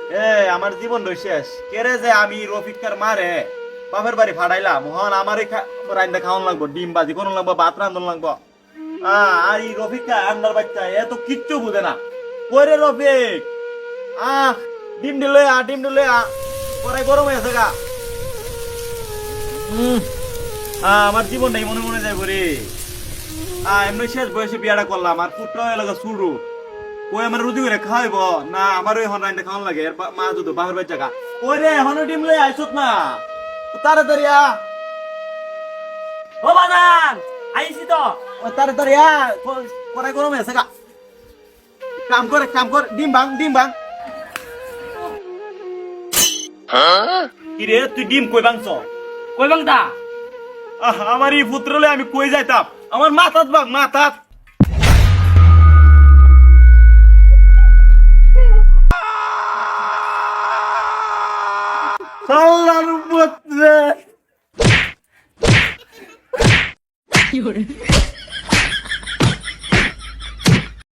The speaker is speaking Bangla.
এ আমার জীবন শেষ কেরে যে আমি রফিকার মারে বাপের বাড়ি ফাড়াইলাম মোহন আমার রান্না খাওয়ান লাগবো ডিম বাজি কোন লাগবো ভাত রান্ধন লাগবো আর এই রফিকা আন্ডার বাচ্চা এ তো কিচ্ছু বুঝে না কই রে রফিক আহ ডিম দিলে পরে গরম হয়েছে গা আমার জীবন নেই মনে মনে যাইব রে এমনি শেষ বয়সে বিয়াটা করলাম আর পুত্র এলাকা শুরু ওই আমার রুটি করে খাওয়াইব না আমার ওই হন খাওয়ান লাগে এর মা দুধ বাপের বাচ্চা গা ওই রে হন ডিম লই আইছত না তাড়াতাড়ি ও বাজান আইছি তো। তাড়াতাড়ি পরে গরম হয়েছে গা কাম কর ডিম ভাঙ কিরে তুই ডিম কই ভাঙছ কই বাংদা আমার এই পুত্রলে আমি কই যাইতাম আমার মাথাত ভাঙ মাথাত সাল্লার পুত্রে